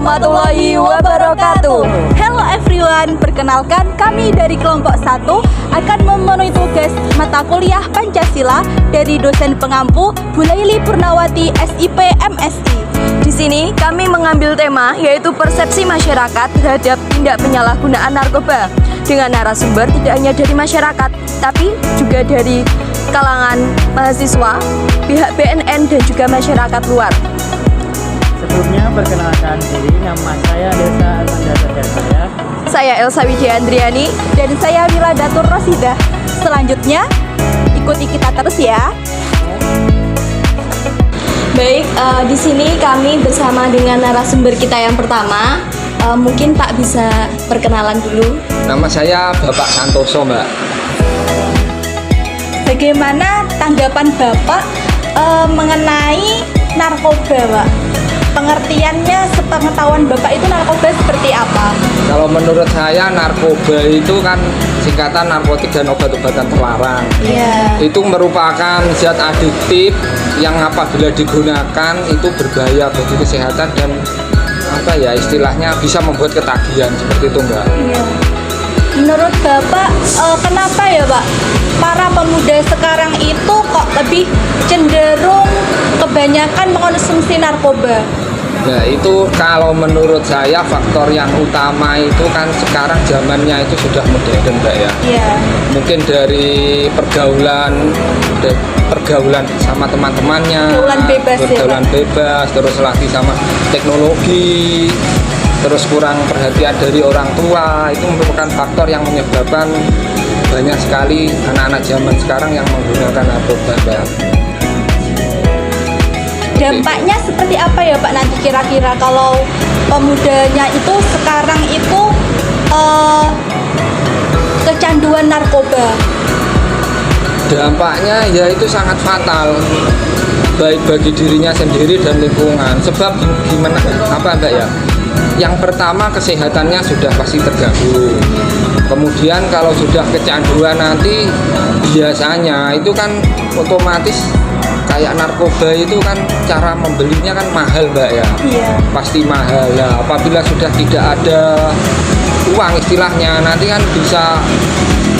warahmatullahi wabarakatuh. Hello everyone, perkenalkan kami dari kelompok 1 akan memenuhi tugas mata kuliah Pancasila dari dosen pengampu Bu Laili Purnawati SIP MSI. Di sini kami mengambil tema yaitu persepsi masyarakat terhadap tindak penyalahgunaan narkoba dengan narasumber tidak hanya dari masyarakat tapi juga dari kalangan mahasiswa, pihak BNN dan juga masyarakat luar. Sebelumnya perkenalkan diri, nama saya Desa Almanda. Saya Elsa Wijaya Andriani dan saya Mila Datur Rosidah. Selanjutnya ikuti kita terus ya. Baik, di sini kami bersama dengan narasumber kita yang pertama. Mungkin Pak bisa perkenalan dulu. Nama saya Bapak Santoso, Mbak. Bagaimana tanggapan Bapak mengenai narkoba, Pak? Pengertiannya, sepengetahuan Bapak itu narkoba seperti apa? Kalau menurut saya narkoba itu kan singkatan narkotik dan obat-obatan terlarang. Iya. Itu merupakan zat adiktif yang apabila digunakan itu berbahaya bagi kesehatan dan istilahnya bisa membuat ketagihan seperti itu, Mbak. Iya. Menurut Bapak, kenapa ya Pak, para pemuda sekarang itu kok lebih cenderung kebanyakan mengkonsumsi narkoba? Nah itu kalau menurut saya faktor yang utama itu kan sekarang zamannya itu sudah modern, Mbak ya. Iya. Mungkin dari pergaulan sama teman-temannya, pergaulan bebas, terus lagi sama teknologi, terus kurang perhatian dari orang tua, itu merupakan faktor yang menyebabkan banyak sekali anak-anak zaman sekarang yang menggunakan narkoba, Mbak. Dampaknya seperti apa ya Pak nanti kira-kira kalau pemudanya itu sekarang itu kecanduan narkoba? Dampaknya ya itu sangat fatal, baik bagi dirinya sendiri dan lingkungan. Sebab gimana Mbak ya? Yang pertama kesehatannya sudah pasti terganggu. Kemudian kalau sudah kecanduan nanti biasanya itu kan otomatis kayak narkoba itu kan cara membelinya kan mahal, Mbak ya. Iya. Pasti mahal. Nah, apabila sudah tidak ada uang istilahnya nanti kan bisa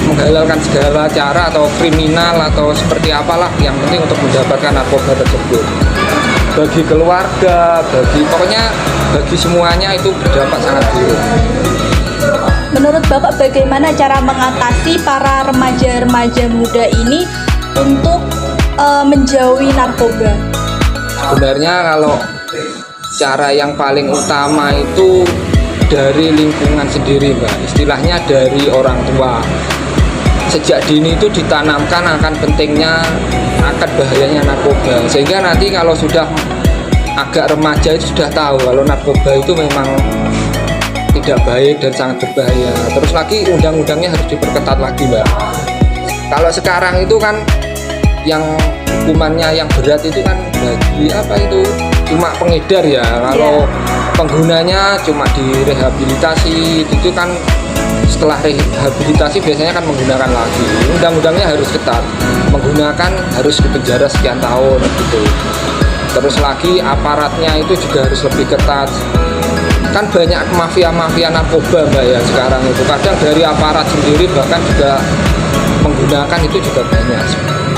menghalalkan segala cara atau kriminal atau seperti apalah, yang penting untuk mendapatkan narkoba tersebut. Bagi keluarga, bagi semuanya itu berdampak sangat buruk. Menurut Bapak bagaimana cara mengatasi para remaja-remaja muda ini untuk menjauhi narkoba? Sebenarnya kalau cara yang paling utama itu dari lingkungan sendiri, Mbak. Istilahnya dari orang tua. Sejak dini itu ditanamkan akan pentingnya, akan bahayanya narkoba, sehingga nanti kalau sudah agak remaja itu sudah tahu kalau narkoba itu memang tidak baik dan sangat berbahaya. Terus lagi undang-undangnya harus diperketat lagi, Mbak. Kalau sekarang itu kan yang hukumannya yang berat itu kan bagi cuma pengedar ya. Kalau penggunanya cuma direhabilitasi itu kan setelah rehabilitasi biasanya kan menggunakan lagi. Undang-undangnya harus ketat, menggunakan harus dipenjara sekian tahun gitu. Terus lagi aparatnya itu juga harus lebih ketat. Kan banyak mafia-mafia narkoba, Mbak ya sekarang itu. Kadang dari aparat sendiri bahkan juga menggunakan itu juga banyak.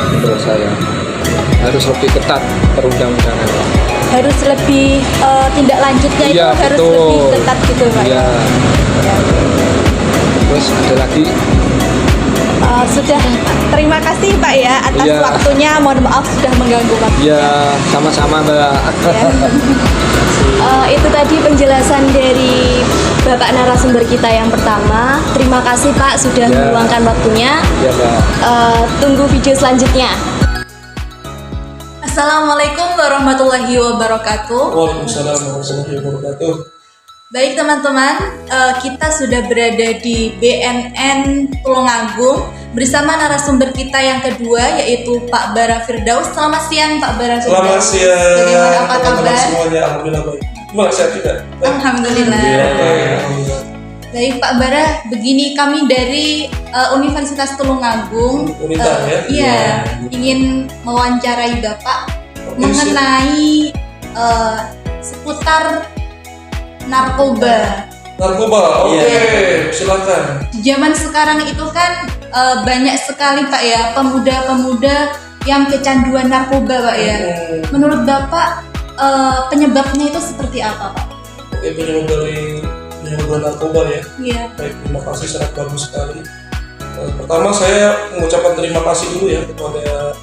Menurut saya harus lebih ketat perundang-undangan. Harus lebih tindak lanjutnya itu Ya, harus betul. lebih ketat gitu Pak. Ya. Terus ada lagi. Sudah, terima kasih Pak ya atas Ya. waktunya. Mohon maaf sudah mengganggu waktu. Ya, sama-sama, Mbak. Itu tadi penjelasan dari Bapak narasumber kita yang pertama. Terima kasih Pak sudah meluangkan waktunya. Ya, Mbak. Tunggu video selanjutnya. Assalamualaikum warahmatullahi wabarakatuh. Waalaikumsalam warahmatullahi wabarakatuh. Baik teman-teman, kita sudah berada di BNN Tulungagung bersama narasumber kita yang kedua yaitu Pak Bara Firdaus. Selamat siang Pak Bara Firdaus. Selamat siang. Bagaimana apa teman-teman kabar? semuanya, alhamdulillah baik. Gimana sehat juga? Alhamdulillah. Alhamdulillah. Baik Pak Bara, begini kami dari Universitas Tulungagung. Unita, ya? Iya, ingin mewawancarai Bapak Oke, mengenai seputar narkoba. Narkoba, oke, silakan. Di zaman sekarang itu kan banyak sekali Pak ya pemuda-pemuda yang kecanduan narkoba Pak ya. Menurut Bapak penyebabnya itu seperti apa Pak? Oke, penyelundupan narkoba ya. Iya. Baik, terima kasih, sangat bagus sekali. Pertama saya mengucapkan terima kasih dulu ya kepada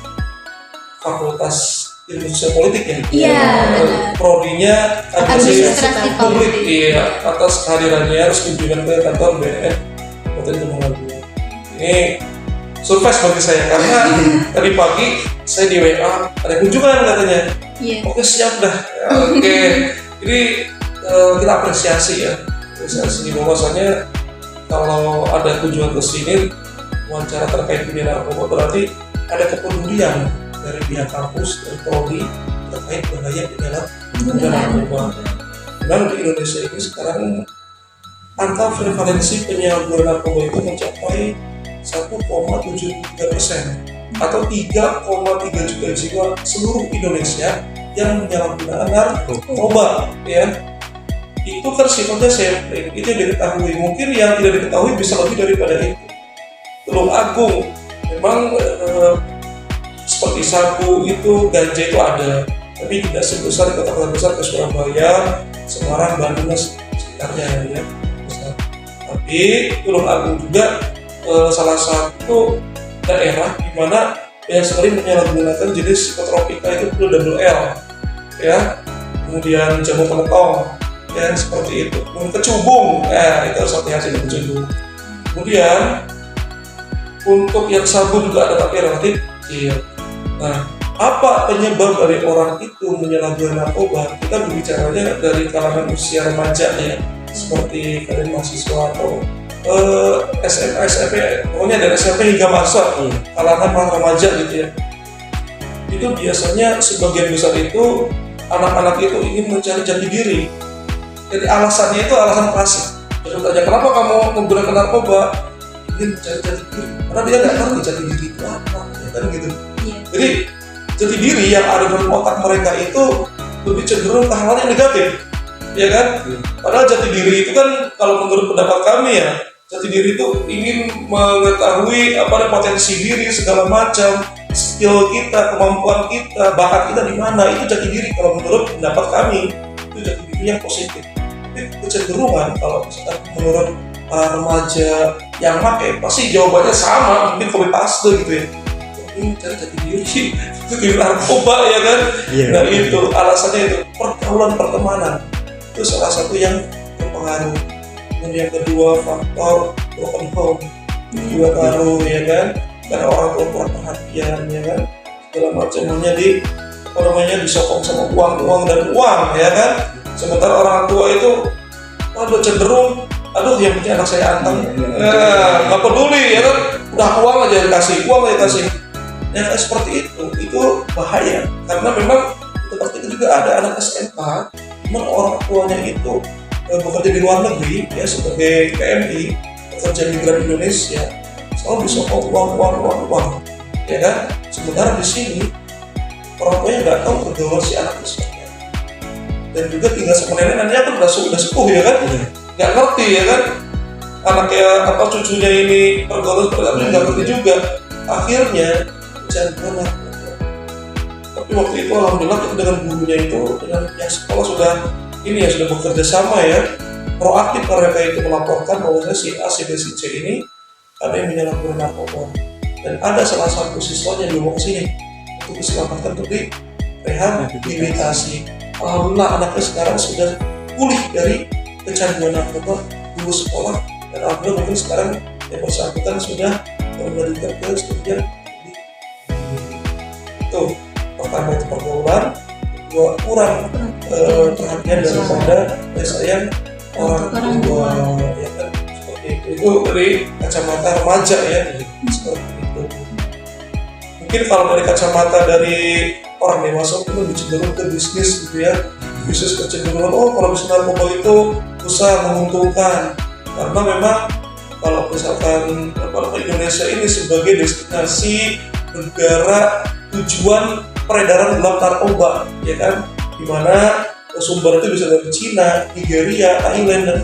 Fakultas Ilmu Sosial Politik ya. Iya, benar. Prodinya Administrasi Publik, Politik. iya, atas kehadirannya harus kunjungan ke kantor BNN Kota Temanggung. Ini surprise bagi saya karena tadi pagi saya di WA ada kunjungan katanya. Iya. Oke, siap dah. Ya, oke. Jadi kita apresiasi ya. Apresiasi bahwasanya kalau ada kunjungan ke sini wawancara terkait dunia narkoba berarti ada kepedulian dari pihak kampus, dari prodi terkait bahaya di dalam dunia narkoba. Dan di Indonesia ini sekarang angka prevalensi penyalahgunaan narkoba itu mencapai 1,73% atau 3,3 juta jiwa seluruh Indonesia yang menyalahgunakan narkoba ya. Itu kan sifatnya sampling, itu yang diketahui. Mungkin yang tidak diketahui bisa lebih daripada itu. Tulung Agung memang seperti sabu itu, ganja itu ada, tapi tidak sebesar di kota-kota besar ke Surabaya, Semarang, Bandung dan sekitarnya ya. Tapi Tulung Agung juga salah satu daerah di mana yang sering menyalahgunakan jenis psikotropika itu double L ya, kemudian jamu penetong ya, seperti itu. Kemudian kecubung, itu harus hati-hati dengan kecubung. Kemudian untuk yang sabu juga ada tapi relatif kecil. Nah, apa penyebab dari orang itu menyalahgunakan narkoba? Kita berbicaranya dari kalangan usia remaja ya, seperti kalian mahasiswa atau SMA, SMP, pokoknya dari SMP hingga masa kalangan remaja gitu ya. Itu biasanya sebagian besar itu anak-anak itu ingin mencari jati diri. Jadi alasannya itu alasan klasik. Terus tanya, kenapa kamu menggunakan narkoba? Ingin mencari jati diri. Karena dia nggak tahu jati diri itu apa, ya kan gitu. Iya. Jadi jati diri yang ada dalam otak mereka itu lebih cenderung ke hal yang negatif, ya kan? Padahal jati diri itu kan kalau menurut pendapat kami ya, jati diri itu ingin mengetahui apa potensi diri segala macam, skill kita, kemampuan kita, bakat kita di mana, itu jati diri kalau menurut pendapat kami, itu jati diri yang positif. Tapi kecenderungan kalau misalkan menurut remaja yang pakai pasti jawabannya sama, mungkin copy paste gitu ya. Ini cari jati diri itu di narkoba ya kan. Nah itu alasannya itu pergaulan pertemanan itu salah satu yang berpengaruh. Kemudian yang kedua faktor broken home juga pengaruh ya kan, karena orang tua kurang perhatian ya kan, segala macamnya disokong sama uang dan uang ya kan. Sementara orang tua itu cenderung yang penting anak saya anteng, nggak peduli ya kan, udah uang aja dikasih. Ya seperti itu bahaya karena memang seperti itu juga ada anak SMK, memang orang tuanya itu bekerja di luar negeri ya sebagai PMI, pekerja migran Indonesia, selalu disokong uang ya kan. Sementara di sini orang tuanya nggak tahu pergaulan si anak itu seperti apa, dan juga tinggal sama nenek, nantinya kan udah sepuh ya kan, nggak ngerti ya kan, anaknya atau cucunya ini pergaulan seperti apa nggak ngerti juga, akhirnya kecanduan narkoba. Tapi waktu itu alhamdulillah kita dengan gurunya itu, dengan yang sekolah sudah bekerja sama ya, proaktif mereka itu melaporkan bahwa si A, si B, si C ini ada yang menyalahgunakan narkoba, dan ada salah satu siswanya yang dibawa ke sini untuk diselamatkan, untuk direhabilitasi. Alhamdulillah anaknya sekarang sudah pulih dari kecanduan narkoba dulu sekolah, dan alhamdulillah mungkin sekarang yang bersangkutan sudah melanjutkan ke studi. Itu pertama itu pergaulan, kedua kurang perhatian daripada sayang orang tua ya kan, seperti itu dari kacamata remaja ya, seperti itu. Mungkin kalau dari kacamata dari orang dewasa itu lebih cenderung ke bisnis gitu ya, bisnis kecenderungan kalau bisnis narkoba itu usaha menguntungkan, karena memang kalau misalkan Indonesia ini sebagai destinasi negara tujuan peredaran gelap narkoba ya kan, dimana sumber itu bisa dari Cina, Nigeria, Thailand, dan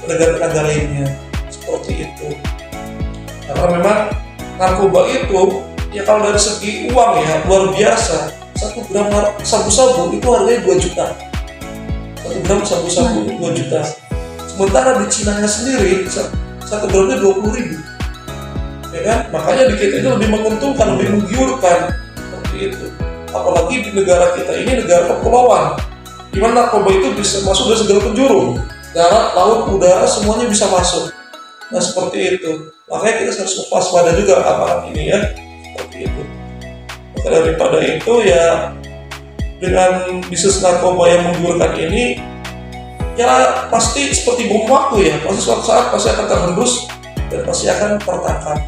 negara-negara lainnya seperti itu. Karena memang narkoba itu ya kalau dari segi uang ya luar biasa. 1 gram sabu-sabu itu harganya 2 juta. 1 gram sabu-sabu 2 juta. Sementara di Cina sendiri 1 gramnya 20.000. Ya kan? Makanya di kita itu lebih menguntungkan, lebih menggiurkan seperti itu. Apalagi di negara kita ini negara kepulauan, di mana narkoba itu bisa masuk dari segala penjuru, darat, laut, udara, semuanya bisa masuk. Nah seperti itu. Makanya kita harus waspada juga aparat ini ya, seperti itu. Maka daripada itu ya dengan bisnis narkoba yang menggiurkan ini, ya pasti seperti bom waktu ya, pasti suatu saat pasti akan terhembus dan pasti akan tertangkap.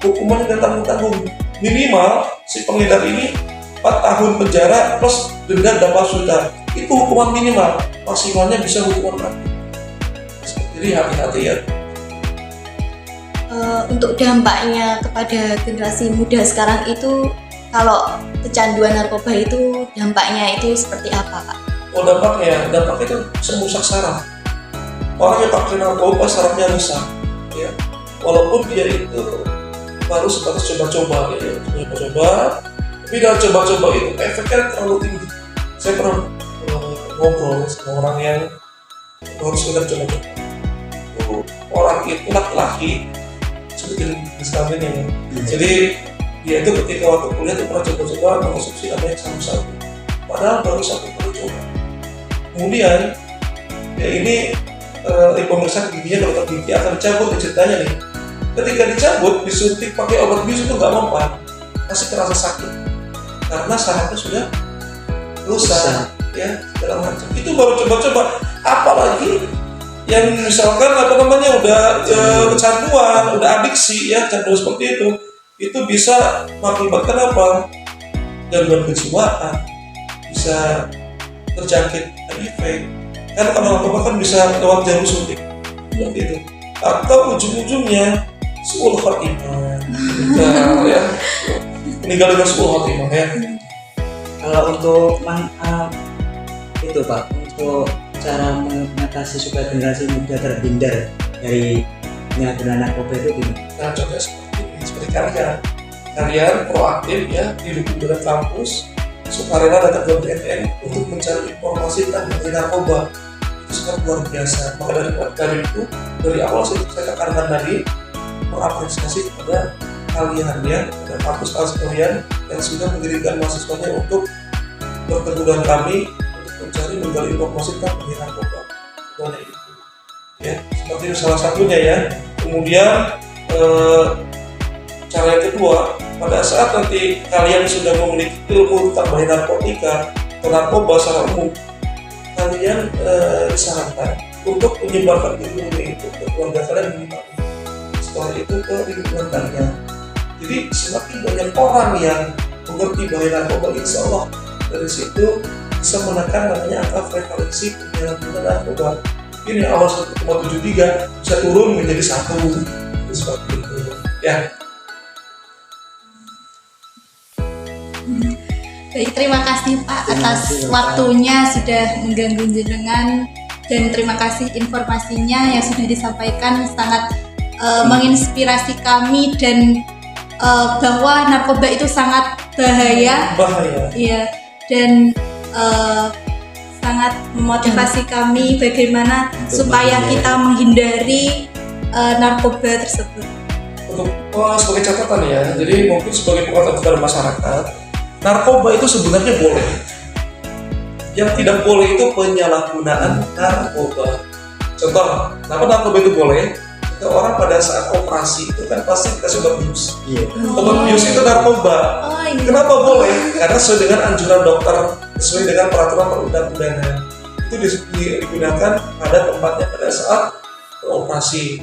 Hukuman yang tanggung-tanggung, minimal si pengedar ini 4 tahun penjara plus denda 8 juta. Itu hukuman minimal, maksimalnya bisa hukuman mati. Jadi hati-hati ya. Untuk dampaknya kepada generasi muda sekarang itu, kalau kecanduan narkoba itu dampaknya itu seperti apa, Pak? Oh dampaknya itu bisa merusak saraf. Orang yang pakai narkoba sarafnya rusak, ya. Walaupun dia itu baru sebatas coba-coba, ya. Coba-coba, tapi dalam coba-coba itu efeknya terlalu tinggi. Saya pernah ngobrol sama orang yang baru sekedar coba-coba. Orang itu laki-laki, seperti Islamin ya. Jadi dia itu ketika waktu kuliah itu pernah coba-coba mengkonsumsi namanya sabu-sabu. Padahal baru 1 kali coba. Kemudian ya ini pemeriksaan giginya dokter gigi akan dicabut ceritanya nih. Ketika dicabut disuntik pakai obat bius itu nggak mempan, masih terasa sakit karena sarafnya sudah rusak ya segala macam. Itu baru coba-coba, apalagi yang misalkan udah kecanduan, udah adiksi ya, candu seperti itu bisa mengakibatkan apa? Gangguan kejiwaan, bisa terjangkit HIV. Kan kalau narkoba kan bisa lewat jarum suntik seperti itu, atau ujung-ujungnya suul khotimah, ya meninggal dengan suul khotimah ya. Kalau untuk itu Pak, untuk cara mengatasi supaya generasi muda terhindar dari penyalahgunaan narkoba itu gimana? Nah contohnya seperti kalian proaktif ya, didukung dengan kampus, sukarela datang ke BNN untuk mencari informasi tentang narkoba. Itu sangat luar biasa. Maka dari itu, dari awal saya katakan tadi, mengapresiasi kepada kalian ya, kepada kampus kalian yang sudah mengirimkan mahasiswanya untuk bertemu dengan kami untuk mencari menggali informasi tentang narkoba. Nah itu ya, seperti itu salah satunya ya. Kemudian cara yang kedua, pada saat nanti kalian sudah memiliki ilmu tentang bahaya narkotika atau narkoba secara umum, kalian disarankan untuk menyebarkan ilmu itu ke keluarga kalian minimal. Setelah itu ke lingkungan kalian. Jadi semakin banyak orang yang mengerti bahaya narkoba, insya Allah dari situ bisa menekan namanya angka prevalensi penyalahgunaan narkoba. Ini awal 1,73 bisa turun menjadi 1, seperti itu ya. Baik, terima kasih Pak atas waktunya sudah mengganggu jenengan, dan terima kasih informasinya yang sudah disampaikan sangat menginspirasi kami, dan bahwa narkoba itu sangat bahaya. Iya, dan sangat memotivasi kami bagaimana supaya kita menghindari narkoba tersebut. Untuk sebagai catatan ya, jadi mungkin sebagai pengetahuan kepada masyarakat, narkoba itu sebenarnya boleh. Yang tidak boleh itu penyalahgunaan narkoba. Contoh, kenapa narkoba itu boleh? Ketika orang pada saat operasi itu kan pasti dikasih obat bius. Obat bius itu narkoba. Kenapa boleh? Karena sesuai dengan anjuran dokter, sesuai dengan peraturan perundang-undangan. Itu digunakan pada tempatnya pada saat operasi.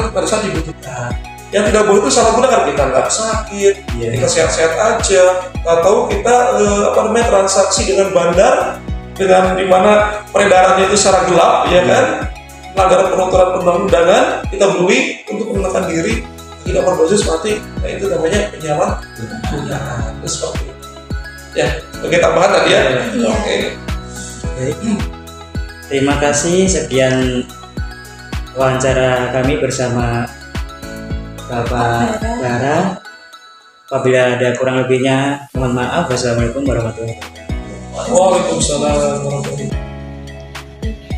Pada saat dibutuhkan. Yang tidak boleh itu salah gunakan, kita nggak sakit, kita sehat-sehat aja, atau kita transaksi dengan bandar, dengan dimana peredarannya itu secara gelap, ya kan, melanggar peraturan perundang-undangan, kita beli untuk menenangkan diri, tidak berdosis mati. Nah itu namanya penyalahgunaan. Seperti itu. Ya, sebagai tambahan tadi ya. Iya. Oke. Baik. Terima kasih, sekian wawancara kami bersama Bapak Bara. Apabila ada kurang lebihnya, mohon maaf. Wassalamualaikum warahmatullahi wabarakatuh. Waalaikumsalam warahmatullahi wabarakatuh.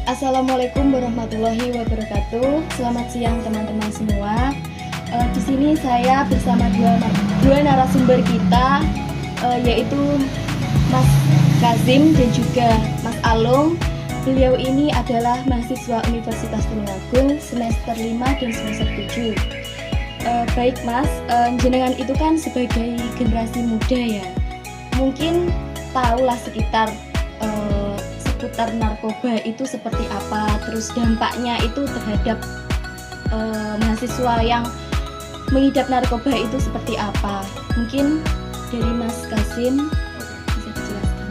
Assalamualaikum warahmatullahi wabarakatuh. Selamat siang teman-teman semua. Di sini saya bersama dua narasumber kita, yaitu Mas Kazim dan juga Mas Alung. Beliau ini adalah mahasiswa Universitas Tulungagung semester 5 dan semester 7. Baik Mas, jenengan itu kan sebagai generasi muda ya, mungkin tahulah seputar narkoba itu seperti apa, terus dampaknya itu terhadap mahasiswa yang mengidap narkoba itu seperti apa. Mungkin dari Mas Kasim bisa dijelaskan.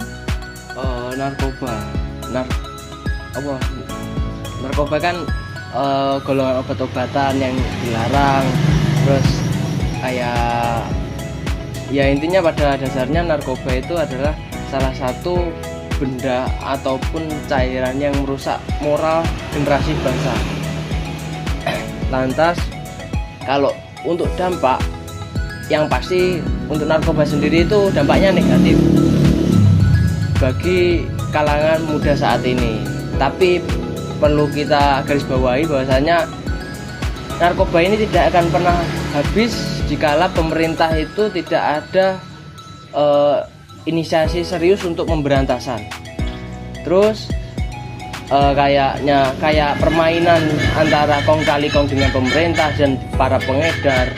Narkoba kan golongan obat-obatan yang dilarang. Terus kayak ya intinya pada dasarnya narkoba itu adalah salah satu benda ataupun cairan yang merusak moral generasi bangsa. Lantas kalau untuk dampak, yang pasti untuk narkoba sendiri itu dampaknya negatif bagi kalangan muda saat ini. Tapi perlu kita garis bawahi bahwasanya narkoba ini tidak akan pernah habis jikalau pemerintah itu tidak ada inisiasi serius untuk pemberantasan. Terus kayak permainan antara kong kali kong dengan pemerintah dan para pengedar,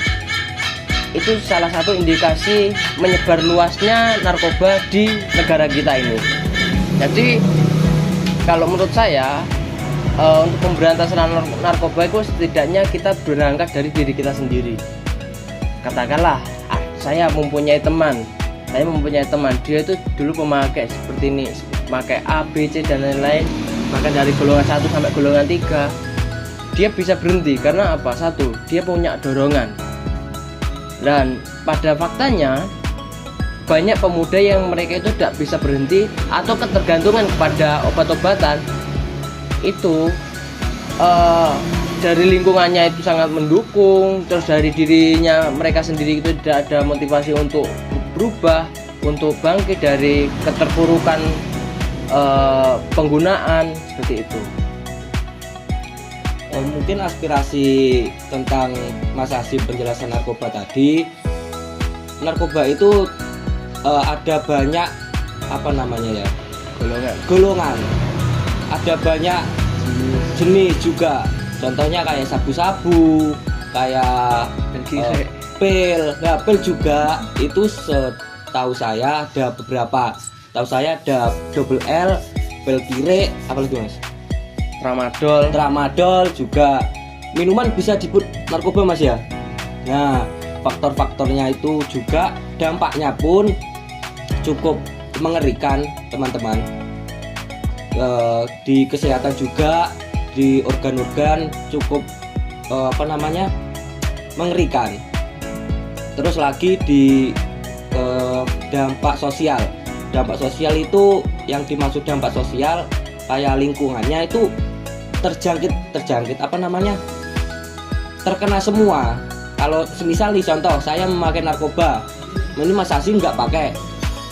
itu salah satu indikasi menyebar luasnya narkoba di negara kita ini. Jadi kalau menurut saya, untuk pemberantasan narkoba itu setidaknya kita berangkat dari diri kita sendiri. Katakanlah saya mempunyai teman, dia itu dulu pemakai seperti ini, memakai A, B, C dan lain-lain, bahkan dari golongan 1 sampai golongan 3. Dia bisa berhenti karena apa? Satu, dia punya dorongan. Dan pada faktanya banyak pemuda yang mereka itu tidak bisa berhenti atau ketergantungan kepada obat-obatan. Itu dari lingkungannya itu sangat mendukung, terus dari dirinya mereka sendiri itu tidak ada motivasi untuk berubah, untuk bangkit dari keterpurukan penggunaan seperti itu. Mungkin aspirasi tentang Mas Hasim penjelasan narkoba tadi. Narkoba itu ada banyak golongan. Ada banyak jenis juga. Contohnya kayak sabu-sabu, kayak pil. Nah, pil juga itu setahu saya ada beberapa. Tahu saya ada double L, pil kire, apa lagi Mas? Tramadol juga. Minuman bisa disebut narkoba Mas ya. Nah, faktor-faktornya itu juga dampaknya pun cukup mengerikan teman-teman. Di kesehatan juga, di organ-organ cukup mengerikan. Terus lagi di dampak sosial. Dampak sosial itu yang dimaksud dampak sosial kayak lingkungannya itu terjangkit terkena semua. Kalau semisal nih contoh saya memakai narkoba, ini Mas Hasim nggak pakai,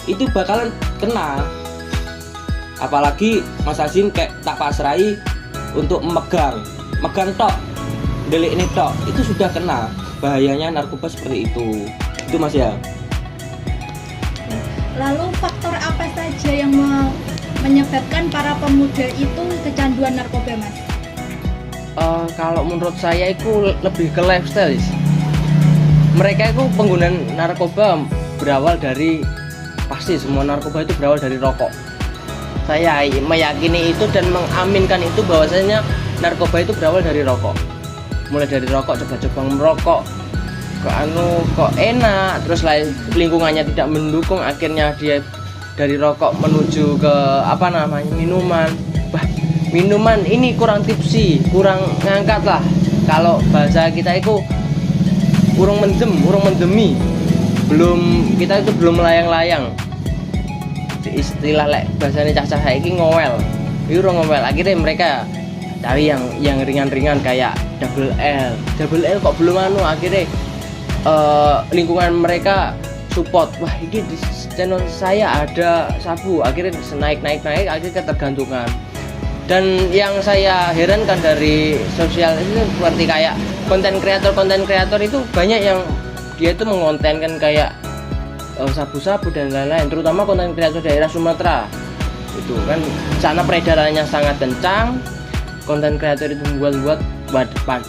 itu bakalan kena. Apalagi Mas Hasim kayak tak pasrai untuk megang tok, delik ini tok, itu sudah kena. Bahayanya narkoba seperti itu Mas ya. Lalu faktor apa saja yang menyebabkan para pemuda itu kecanduan narkoba, Mas? Kalau menurut saya itu lebih ke lifestyle. Mereka itu penggunaan narkoba berawal dari, pasti semua narkoba itu berawal dari rokok. Saya meyakini itu dan mengaminkan itu bahwasanya narkoba itu berawal dari rokok. Mulai dari rokok, coba-coba merokok, kok enak, terus lingkungannya tidak mendukung, akhirnya dia dari rokok menuju ke minuman. Minuman ini kurang tipsi, kurang ngangkat lah. Kalau bahasa kita itu kurang mendemi, kita itu belum melayang-layang. istilah lek bahasane cah-cah saiki ngowel. Iku ngowel. Akhirnya mereka cari yang ringan-ringan kayak double L. Double L kok belum anu, akhirnya lingkungan mereka support. Wah, ini di channel saya ada sabu. Akhirnya naik, akhirnya ketergantungan. Dan yang saya herankan dari sosial itu seperti kayak konten kreator itu banyak yang dia itu mengontenkan kayak sabu-sabu dan lain-lain, terutama konten kreator daerah Sumatera. Itu kan sana peredarannya sangat kencang. Konten kreator itu membuat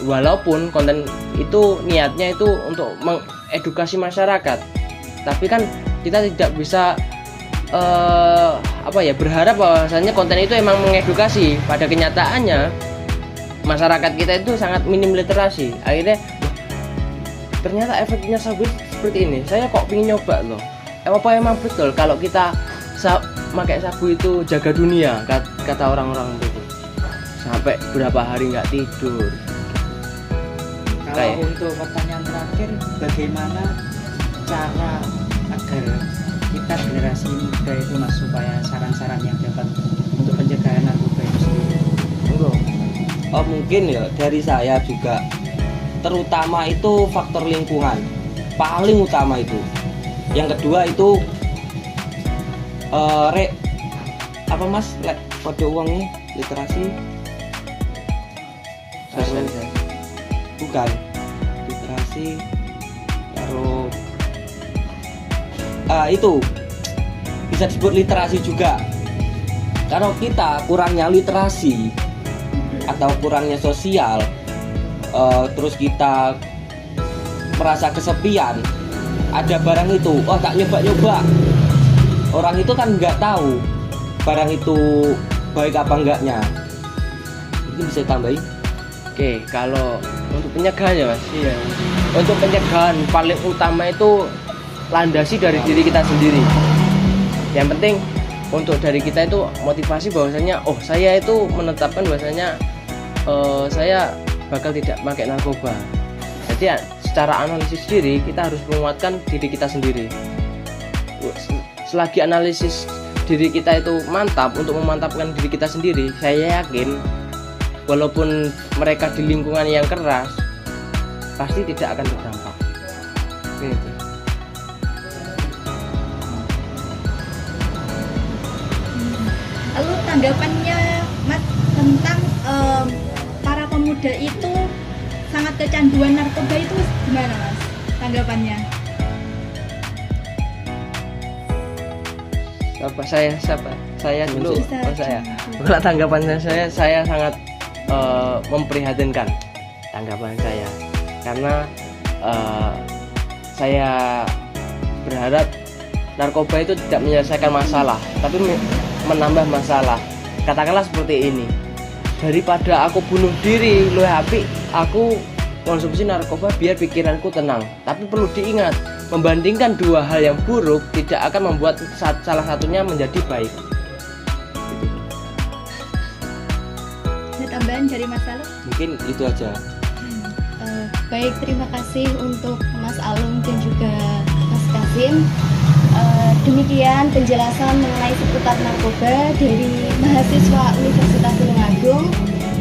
walaupun konten itu niatnya itu untuk mengedukasi masyarakat, tapi kan kita tidak bisa berharap bahwasanya konten itu emang mengedukasi. Pada kenyataannya masyarakat kita itu sangat minim literasi. Akhirnya ternyata efeknya sabu seperti ini. Saya kok pingin nyoba loh. Apa emang betul kalau kita pakai sabu itu jaga dunia, kata orang-orang itu sampai berapa hari nggak tidur. Kalau untuk pertanyaan terakhir, bagaimana cara agar kita generasi muda itu Mas, supaya saran-saran yang dapat untuk pencegahan narkoba itu sendiri? Mungkin ya dari saya juga, terutama itu faktor lingkungan paling utama itu. Yang kedua itu kode uangnya literasi bukan literasi taruh itu bisa disebut literasi juga. Kalau kita kurangnya literasi atau kurangnya sosial, terus kita merasa kesepian, ada barang itu, tak nyoba-nyoba. Orang itu kan nggak tahu barang itu baik apa enggaknya. Ini bisa tambahin? Oke, kalau untuk pencegahan ya Mas. Iya. Untuk pencegahan paling utama itu landasi dari diri kita sendiri. Yang penting untuk dari kita itu motivasi bahwasanya saya itu menetapkan bahwasanya saya bakal tidak pakai narkoba. Jadi secara analisis diri kita harus menguatkan diri kita sendiri. Selagi analisis diri kita itu mantap, untuk memantapkan diri kita sendiri, saya yakin walaupun mereka di lingkungan yang keras pasti tidak akan berdampak. Gitu. Lalu tanggapannya Mas tentang para pemuda itu sangat kecanduan narkoba itu gimana Mas? Tanggapannya? Saya dulu. Saya. Kalau tanggapannya saya sangat memprihatinkan tanggapan saya, karena saya berharap narkoba itu tidak menyelesaikan masalah, tapi menambah masalah. Katakanlah seperti ini, daripada aku bunuh diri, lebih apik aku konsumsi narkoba biar pikiranku tenang. Tapi perlu diingat, membandingkan dua hal yang buruk tidak akan membuat salah satunya menjadi baik. Ada tambahan dari Mas Alung? Mungkin itu aja. Baik, terima kasih untuk Mas Alung dan juga Mas Kasim. Demikian penjelasan mengenai seputar narkoba dari mahasiswa Universitas Tulungagung.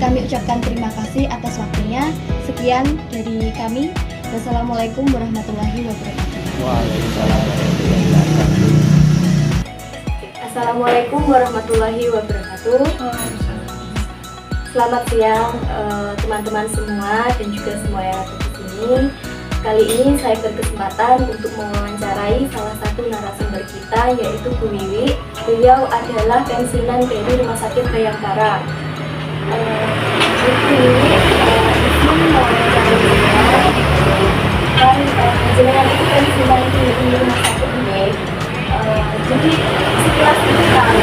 Kami ucapkan terima kasih atas waktunya. Sekian dari kami. Wassalamualaikum warahmatullahi wabarakatuh. Waalaikumsalam warahmatullahi wabarakatuh. Assalamualaikum warahmatullahi wabarakatuh. Selamat siang teman-teman semua dan juga semua yang ada di sini. Kali ini saya berkesempatan untuk mewawancarai salah satu narasumber kita, yaitu Bu Wiwi. Beliau adalah pensiunan dari Rumah Sakit Bayangkara. Bu Wiwi izin mewawancarai saya. Dan jenengan itu pensiunan di Rumah Sakit ini. Jadi sekilas itu tahu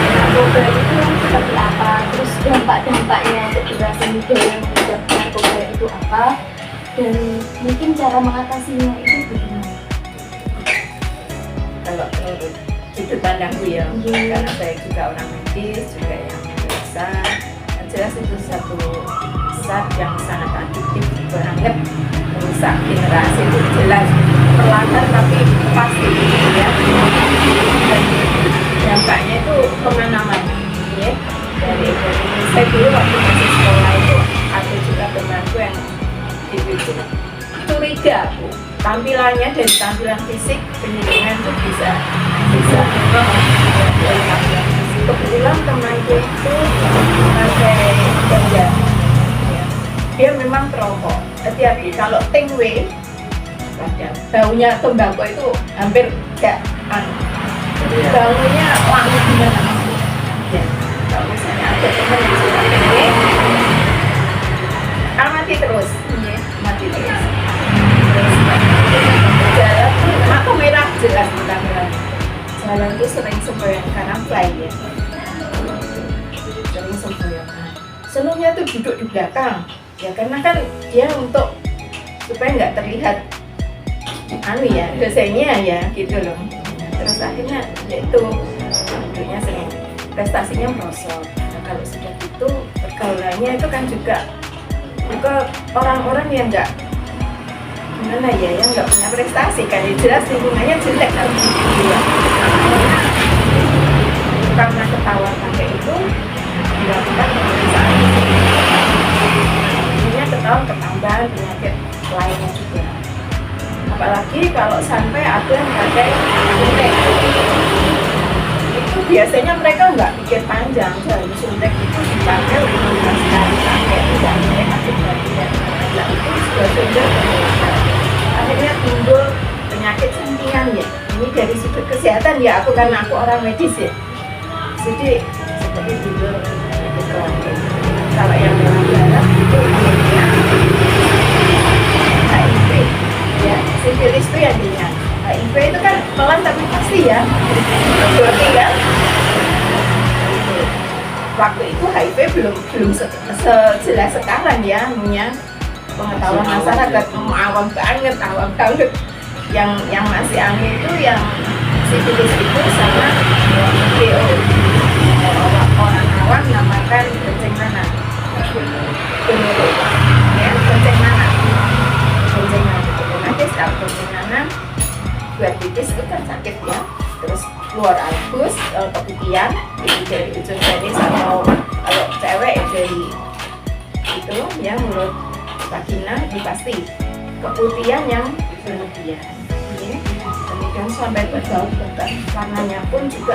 narkoba itu seperti apa, terus dampak-dampaknya untuk generasi muda yang tidak narkoba itu apa, dan mungkin cara mengatasinya itu bagaimana? Kalau menurut sudut pandangku ya, karena saya juga orang medis, juga yang biasa, yang jelas itu satu zat yang sangat adiktif banget, merusak generasi itu jelas perlahan tapi pasti ya. Dan dampaknya itu kemana-mana ya. Dari saya dulu waktu masih sekolah itu ada juga temanku yang itu curiga aku tampilannya, dari tampilan fisik penyelenggaraan itu bisa dari tampilan fisik. Kebetulan temanku itu pakai ganja ya. Dia memang perokok, hati-hati kalau tingwe baunya tembakau itu hampir gak baunya wangi gimana ya. Kalau misalnya ada teman yang suka tingwe mati terus ya, mati terus jalan tuh mata merah jelas di kamera. Jalan tuh sering semboyan karena fly ya, sering semboyan. Senangnya tuh duduk di belakang ya, karena kan dia untuk supaya nggak terlihat ya dosennya ya gitu loh. Terus akhirnya yaitu duduknya sering, prestasinya merosot. Nah, kalau sudah itu pergaulannya itu kan juga orang-orang yang nggak gimana ya, yang nggak punya prestasi kan ya, jelas lingkungannya jelek kan gitu ya. Karena ketahuan pakai itu dilakukan pemeriksaan, akhirnya ketahuan ketambahan penyakit lainnya juga. Apalagi kalau sampai ada yang pakai suntik, itu biasanya mereka nggak pikir panjang, jarum suntik itu dipakai 15 kali pakai tidak mereka sudah tidak ada, itu sudah sudah akhirnya timbul penyakit sampingan ya. Ini dari sudut kesehatan ya, karena aku orang medis ya, jadi seperti timbul penyakit kelamin. Kalau yang berat itu akhirnya HIV ya, sifilis itu yang ringan. HIV itu kan pelan tapi pasti ya, berarti kan waktu itu HIV belum sejelas sekarang ya, pengetahuan masyarakat awam banget. Yang masih aneh itu yang sifilis itu sama DO, orang awam namakan kencing nanah ya, kencing nanah nanti setelah kencing nanah buat pipis itu kan sakit ya, terus keluar albus, keputihan itu dari ujung penis, atau kalau cewek dari itu ya mulut vagina itu pasti keputihan yang berlebihan ya. Kemudian sampai berbau bahkan warnanya pun juga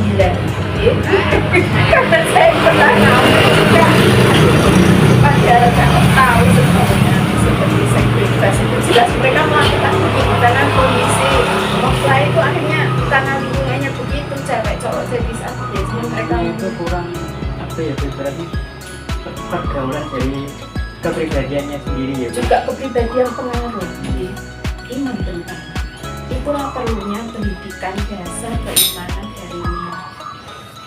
hilang ya. Karena saya pernah ngalamin juga, padahal kalau tahu sebenarnya seperti seksualitas itu jelas mereka melakukan begitu, karena kondisi offline itu akhirnya karena lingkungannya begitu, cewek cowok jadi satu, biasanya mereka itu kurang apa ya, berarti pergaulan dari kepribadiannya sendiri ya. Juga kepribadian pengaruh di iman tentang itulah perlunya pendidikan dasar keimanan dari rumah.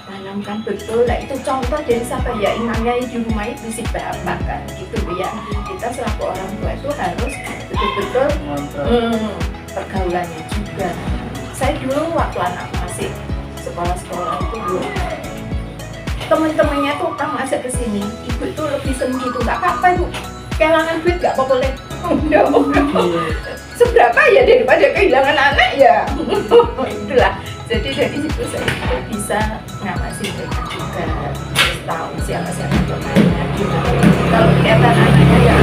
Tanamkan betul lah, itu contoh dari siapa ya, imamnya di rumah itu si bapak kan gitu ya. Kita selaku orang tua itu harus betul-betul pergaulannya juga. Saya dulu waktu anak masih sekolah itu dulu, teman-temannya tuh kan masih kesini, ibu itu lebih senang gitu, nggak apa-apa ibu, kehilangan duit nggak apa-apa leh. Seberapa ya daripada kehilangan anak ya. Itulah, jadi dari situ saya bisa ngawasi mereka juga, terus tahu siapa-siapa temannya gimana. Kalau kelihatan anaknya ya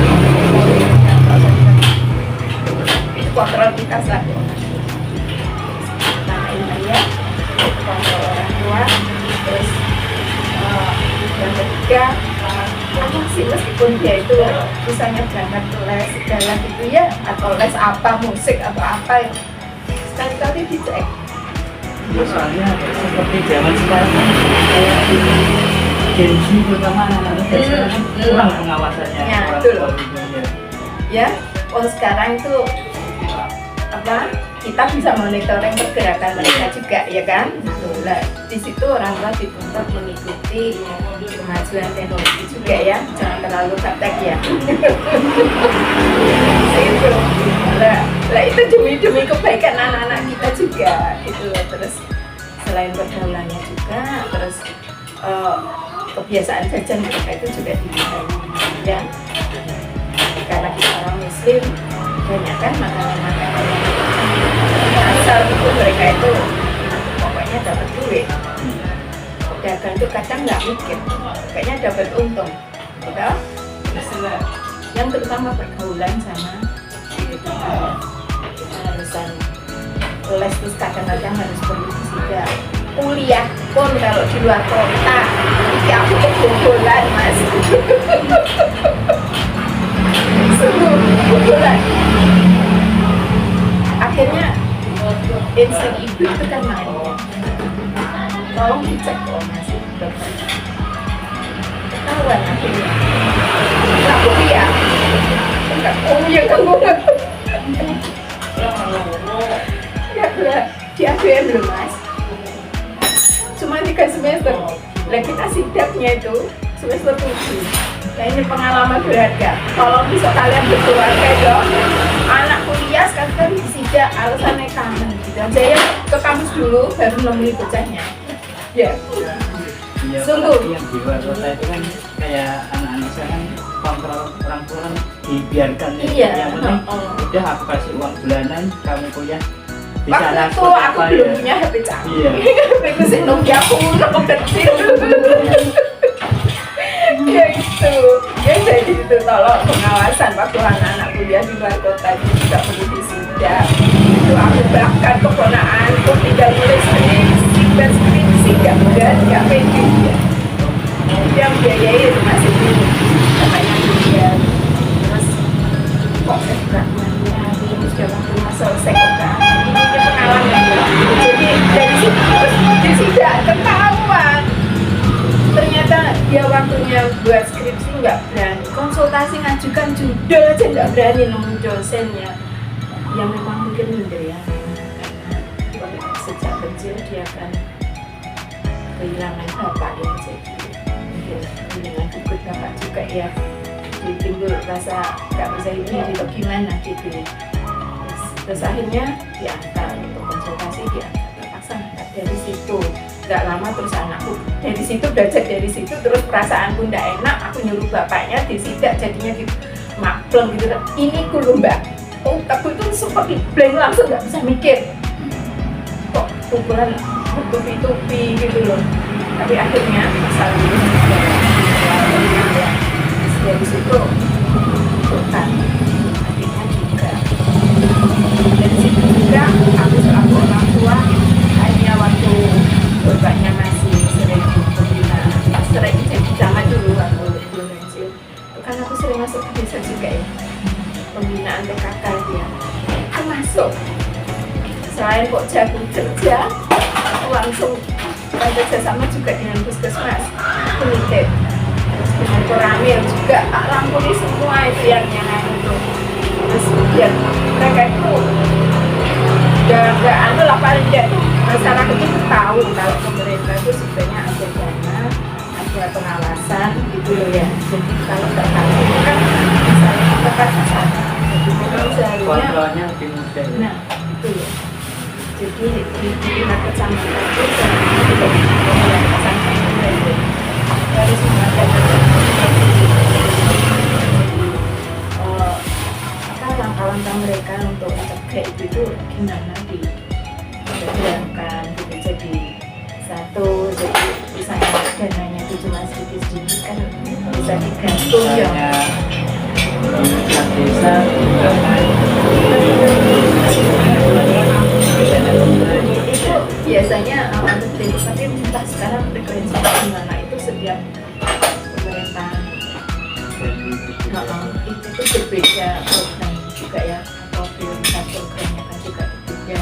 itu kontrol kita selaku pertama ya, kontrol orang tua. Terus yang ketiga, apa sih, meskipun dia itu misalnya berangkat ke les segala gitu ya, atau les apa, musik atau apa, sekali-kali dicek. Soalnya seperti zaman sekarang kan kayak Gen Z terutama anak-anak sekarang kan kurang pengawasannya. Ya, betul. Ya, sekarang itu apa? Kita bisa monitoring pergerakan mereka juga, ya kan? Nah, di situ orang tua dituntut mengikuti kemajuan teknologi juga ya, jangan terlalu gaptek ya. Nah, itu demi kebaikan anak-anak kita juga, itu terus selain pergaulannya juga, terus kebiasaan jajan mereka itu juga dilihat ya. Karena kita orang Muslim, banyak kan makanan asal itu mereka itu pokoknya dapat duit. Dagang itu kadang nggak mikir, kayaknya dapat untung, gitu. Yang terutama pergaulan sama kita harusan les terus kadang-kadang harus perlu juga kuliah pun kalau di luar kota, jadi aku kebobolan mas. Sungguh kebobolan. Akhirnya insting ibu itu kan nanya, tolong dicek kok masih ketahuan akhirnya nggak kuliah nggak ya kamu nggak di ABM loh mas, cuma 3 semester. Nah kita sidapnya itu semester 7. Nah ini pengalaman berharga, tolong bisa kalian berkeluarga dong. Anak kuliah sekarang disidak alasannya kangen gitu. Saya ke kampus dulu baru nemuin bocahnya. Ya. Sungguh. Yang di luar kota itu kan kayak anak-anak saya kan kontrol orang tua kan dibiarkan. Iya. Yang penting udah aku kasih uang bulanan, kamu kuliah. Di Waktu sana itu aku belum punya HP canggih. Iya. HP ku sih Nokia kuno kecil. Ya itu. Ya jadi itu tolong pengawasan waktu anak-anak kuliah di luar kota itu juga perlu disidak. Itu aku bahkan keponakanku tinggal nulis skripsi nggak mudah, nggak pede. Yang biayai rumah sendiri, namanya kuliah. Terus kok beratnya ini sudah waktu selesai kok. Ini pengalaman. Jadi dari situ terus disidak ketahuan. Ternyata dia waktunya buat skripsi nggak berani, konsultasi ngajukan judul aja nggak berani nemu dosennya. Ya memang mungkin minder ya, sejak kecil dia kan kehilangan bapak yang jadi mungkin dengan ikut bapak juga ya, ditimbul rasa nggak bisa hidup atau gimana gitu. Terus akhirnya diantar untuk konsultasi, diantar terpaksa dari situ. Nggak lama terus anakku dari situ belajar dari situ, terus perasaanku nggak enak, aku nyuruh bapaknya disidak, jadinya di maklum gitu. Ini kulo mbak, aku itu seperti blank, langsung nggak bisa mikir kok ukuran bertupi-tupi gitu loh. Tapi akhirnya masalah itu dari situ bukan akhirnya juga dari situ juga aku selaku orang tua hanya waktu bapaknya masih sering membina, sering jadi zaman dulu waktu belum kecil kan aku sering masuk ke desa juga ya, pembinaan PKK dia kan masuk. Selain kok jago kerja, aku langsung kerja sama juga dengan puskesmas, aku nitip dengan Koramil juga, rampuni semua itu yang itu. Terus biar mereka itu nggak lah, paling tidak tuh masyarakat itu tahu kalau pemerintah itu sebenarnya ada dana, ada pengawasan gitu loh ya. Jadi kalau nggak tahu itu kan misalnya tepat sasaran, jadi memang seharusnya kontrolnya lebih mudah. Nah itu ya. Jadi di tingkat kecamatan itu untuk pemberantasan kriminal itu harus mengadakan langkah-langkah mereka untuk mencegah itu gimana diberangkan gitu. Jadi satu, jadi misalnya dananya itu cuma sedikit-sedikit kan bisa digantung ya. Di desa itu biasanya tapi entah sekarang frekuensi gimana itu setiap pemerintahan itu berbeda program juga ya, atau prioritas programnya kan juga berbeda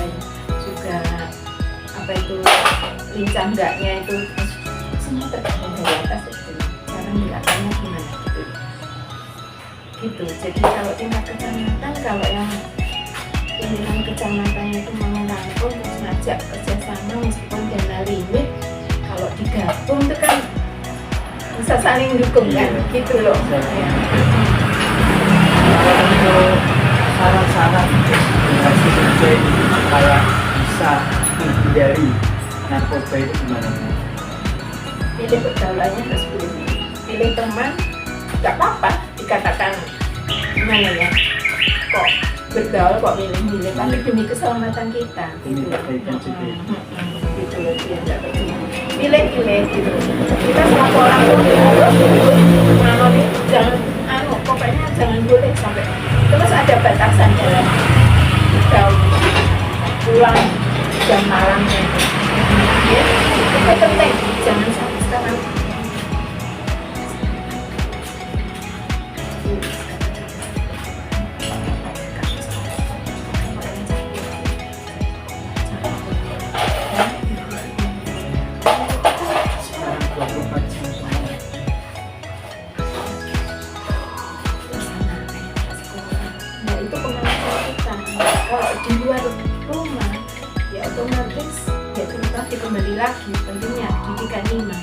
juga, apa itu lincah enggaknya itu semua tergantung dari atas itu. Sekarang di atasnya gimana gitu. Jadi kalau tingkat kecamatan, kalau yang pimpinan kecamatannya itu mau merangkul terus ngajak kerjasama meskipun dana limit, kalau digabung itu kan bisa saling dukung kan gitu loh ya. Untuk saran-saran kasih kerja supaya bisa menghindari narkoba itu gimana? Pilih pergaulannya harus pilih teman, nggak apa-apa dikatakan gimana ya, kok bergaul kok milih-milih, tapi demi keselamatan kita. Demi kebaikan juga. Gitu loh, dia nggak percuma. Milih-milih gitu. Kita selaku orang tua harus mengalami jangan pokoknya jangan boleh sampai terus ada batasan dalam bergaul, pulang jam malamnya. Ya, itu penting. Jangan sampai sekarang. Nah itu pengalaman kita. Kalau di luar rumah, ya otomatis ya tadi kembali lagi pentingnya didikan iman.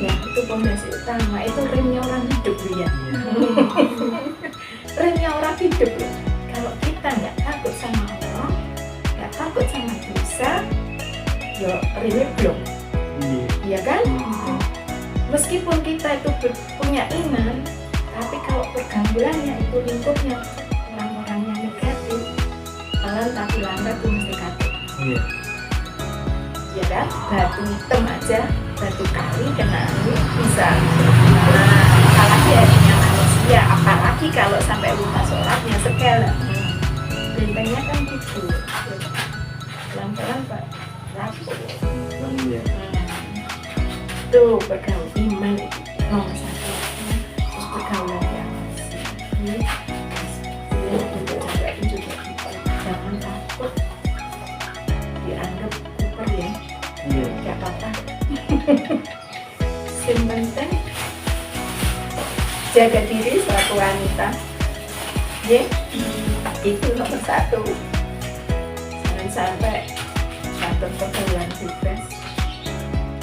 Ya itu pondasi utama, itu remnya orang hidup ya. Remnya orang hidup ya. Kalau kita nggak takut sama Allah, nggak takut sama dosa, ya remnya belum. Iya kan? Meskipun kita itu punya iman, tapi kalau pergaulannya itu lingkupnya orang-orangnya negatif, kalian tapi lambat tuh mesti kacau. Iya. Ya kan? Batu hitam aja, batu kali kena angin bisa. Nah, apalagi hatinya manusia, apalagi kalau sampai lupa sholatnya segala. Bentengnya kan gitu. Pelan-pelan Pak, rapuh. Iya. Tuh bergaul iman nomor satu. Terus pergaulan yang ini untuk jaga itu juga jangan takut dianggap kuper ya. Iya. Gak apa-apa. Yang penting jaga diri selaku wanita. Ya, itu nomor satu. Jangan sampai satu pergaulan bebas.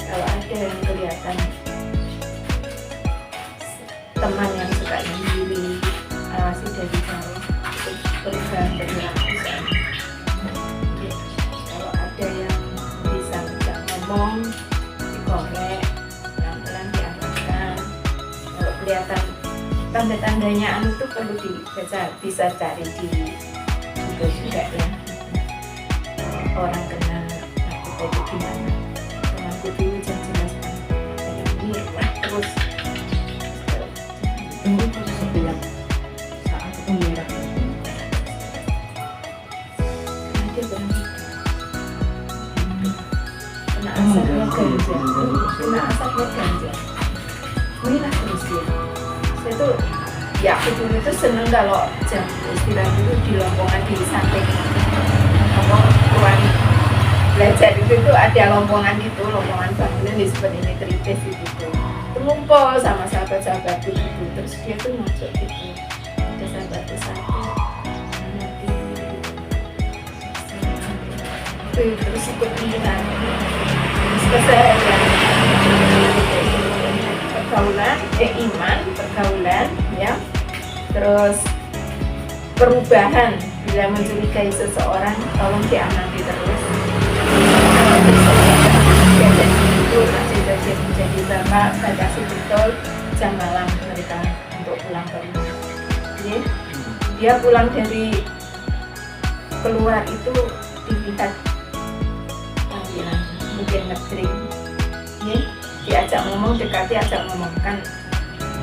Kalau ada yang kelihatan teman yang suka nyindir, awasi dari jauh, itu perubahan perilaku sana. Kalau ada yang bisa nggak ngomong, dikorek, pelan-pelan diarahkan. Kalau kelihatan tanda-tandanya anu itu perlu bisa cari di Google juga ya. Orang kena narkoba itu gimana? Dulu jangan jelaskan ini terus Setiap saat itu merah. karena dia berani kena asapnya ganja inilah terus dia. Saya tuh ya aku dulu tuh seneng kalau jam istirahat dulu di lompongan di samping apa ruang belajar itu tuh ada lompongan gitu, lompongan bangunan disebut ini tripes itu tuh ngumpul sama sahabat-sahabat gitu, terus dia tuh ngajak gitu ada sahabatku satu terus ikut pimpinan terus keseharian pergaulan, iman, pergaulan ya, terus perubahan bila mencurigai seseorang tolong diamati terus. Jadi bapak batasi betul jam malam mereka untuk pulang ke rumah. Ya. Dia pulang dari keluar itu dilihat panggilan mungkin ngedrink. Ya. Diajak ngomong, dekati ajak ngomong kan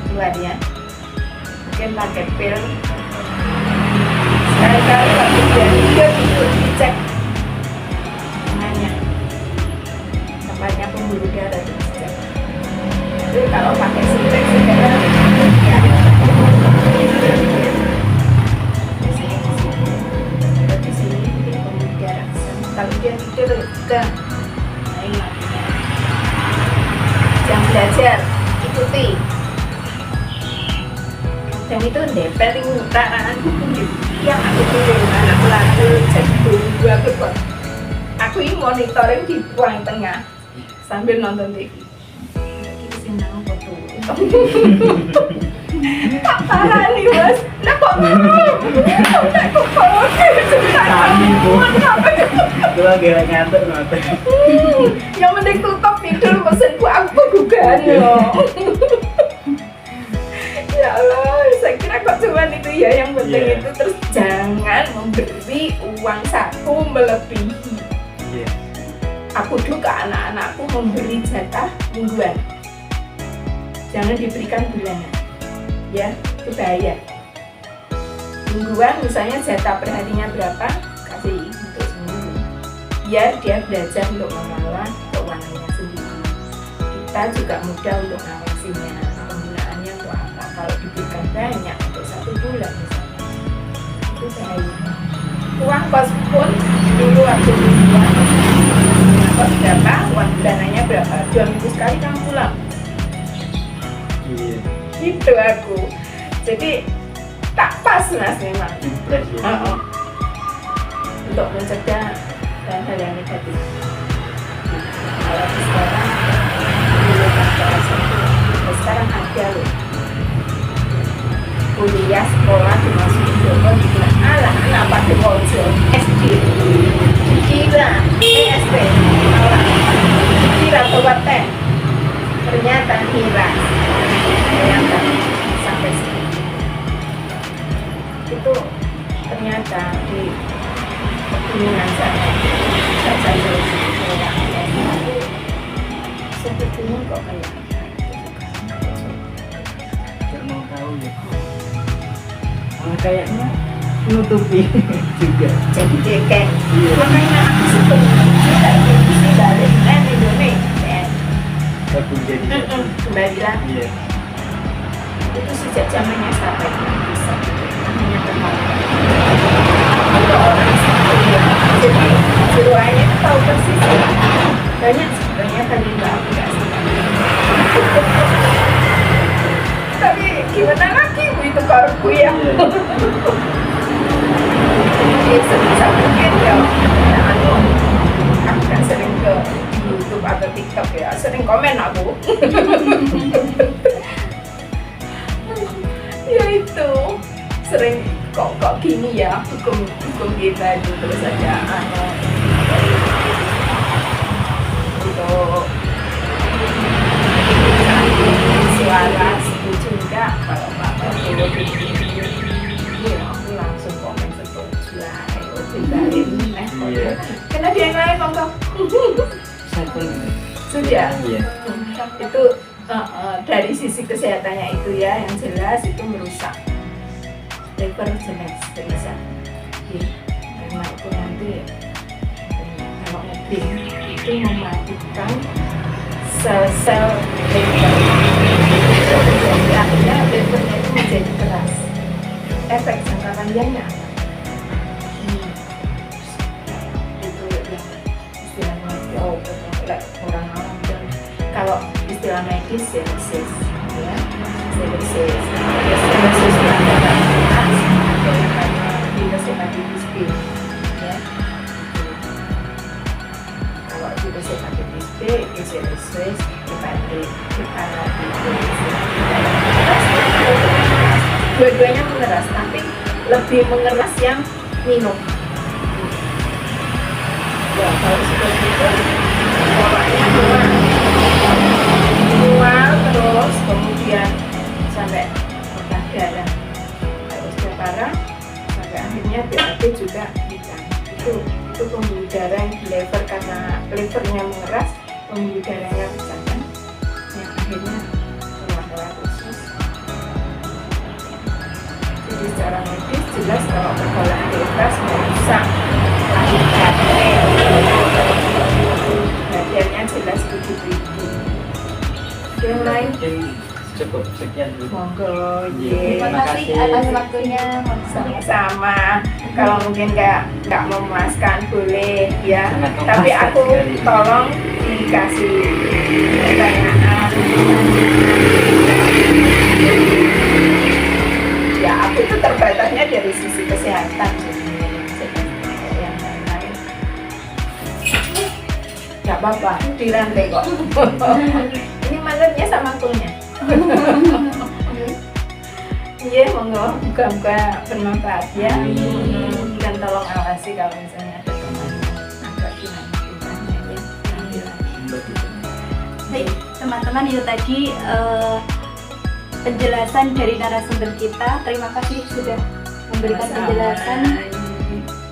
keluar ya. Mungkin pakai pil. Sekali-kali waktu dia tidur dicek tempatnya pembuluh darah dicek. Itu kalau pakai sitek segala ya. Di sini pembuluh darah. Kalau dia tidur udah main lakinya. Jam belajar ikuti. Dan itu nempel muka yang aku tuh anak pelaku cek dulu aku ini monitoring di ruang tengah sambil nonton TV. Ini senang foto. Tak parah nih mas. Nah kok Itu lagi ngantuk nonton. yang mending tutup tidur pesenku aku dugaan loh. Ya Allah, saya kira kok cuma itu ya yang penting itu terus jangan memberi uang saku melebihi. Aku dulu ke anak-anakku memberi jatah mingguan, jangan diberikan bulanan, ya itu bahaya. Mingguan misalnya jatah per harinya berapa, kasih untuk seminggu, biar dia belajar untuk mengelola keuangannya sendiri. Kita juga mudah untuk ngawasinya, penggunaannya untuk apa. Kalau diberikan banyak untuk 1 bulan misalnya, itu bahaya. Uang kos pun dulu waktu mingguan, kos berapa, uang bulanannya berapa, 2 minggu sekali kamu pulang. Gitu aku. Jadi tak pas mas memang. Untuk mencegah hal-hal yang negatif. Kalau sekarang dulu sekarang ada loh. Kuliah sekolah dimasukin Joko dibilang alah anak pakai ponsel SD dikira SD dikira kabupaten ternyata hilang. Bayangkan sampai sini itu ternyata di pegunungan sana saja sampai gunung kok kayak mau tahu ya. Kayaknya nutupi juga. Jadi deken. Makanya aku sebenarnya tidak balik Indonesia. Gabung jadi. Kembali lagi. Iya. Itu sejak zamannya sampai bisa. Namanya bermain. Kalau orang sendiri, jadi jiwanya tahu persis. Banyak sebenarnya tadi nggak aku nggak suka. Tapi gimana lagi itu karku ya. Jadi sebisa mungkin ya, aku kan sering ke YouTube atau TikTok ya, sering komen aku. Ya itu sering kok gini ya hukum kita itu terus aja untuk suara setuju enggak kalau Pak Prabowo ini aku langsung komen setuju lah karena dia yang lain kok sudah itu dari sisi kesehatannya itu ya yang jelas itu merusak liver jelas bisa karena itu nanti kalau ngedim itu mematikan sel-sel liver. Jadi akhirnya livernya itu menjadi keras. Efek jangka panjangnya itu yang istilahnya orang-orang dan kalau istilah medis sepsis ya sepsis adalah karena virus hepatitis B ya. Kalau virus hepatitis B itu sepsis dua-duanya mengeras, tapi lebih mengeras yang minum. Ya kalau seperti itu polanya mual terus kemudian sampai pecah darah, terus parah sampai akhirnya BAB juga hitam. Itu pembuluh darah yang di liver karena livernya mengeras, pembuluh darahnya pecah kan, yang akhirnya keluar usus. Jadi secara medis jelas kalau pergaulan bebas merusak lahir badannya jelas begitu. Yang lain cukup sekian dulu. monggo, Terima kasih atas waktunya. sama-sama. Kalau mungkin nggak memuaskan boleh ya. Sangat Tapi memuaskan aku sekali. tolong dikasih pertanyaan. Ya aku itu terbatasnya dari sisi kesehatan. Yang lain nggak apa-apa, dirantai kok. Ini manetnya sama kulnya. Iya, monggo muka-muka bermanfaat ya. Dan tolong awasi kalau misalnya ada teman agak gimana ya. Baik, teman-teman itu tadi penjelasan dari narasumber kita. Terima kasih sudah memberikan penjelasan.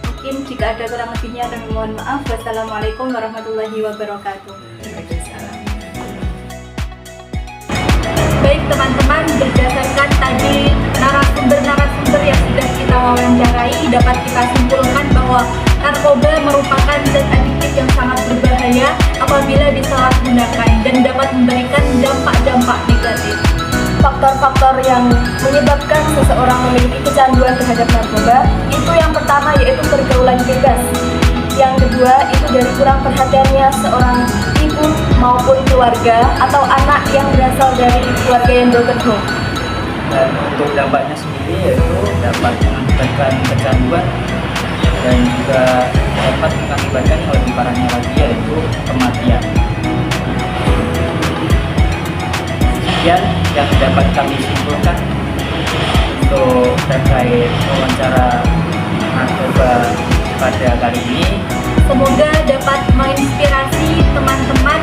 Mungkin jika ada kurang lebihnya kami mohon maaf. Wassalamualaikum warahmatullahi wabarakatuh. Baik teman-teman, berdasarkan tadi narasumber yang sudah kita wawancarai, dapat kita simpulkan bahwa narkoba merupakan zat adiktif yang sangat berbahaya apabila disalahgunakan dan dapat memberikan dampak-dampak negatif. Faktor-faktor yang menyebabkan seseorang memiliki kecanduan terhadap narkoba itu yang pertama yaitu pergaulan bebas. Yang kedua itu dari kurang perhatiannya seorang ibu maupun keluarga atau anak yang berasal dari keluarga yang broken home. Dan untuk dampaknya sendiri yaitu dapat mengakibatkan kecanduan dan juga dapat mengakibatkan yang lebih parahnya lagi yaitu kematian. Sekian yang dapat kami simpulkan untuk terkait wawancara narkoba pada kali ini. Semoga dapat menginspirasi teman-teman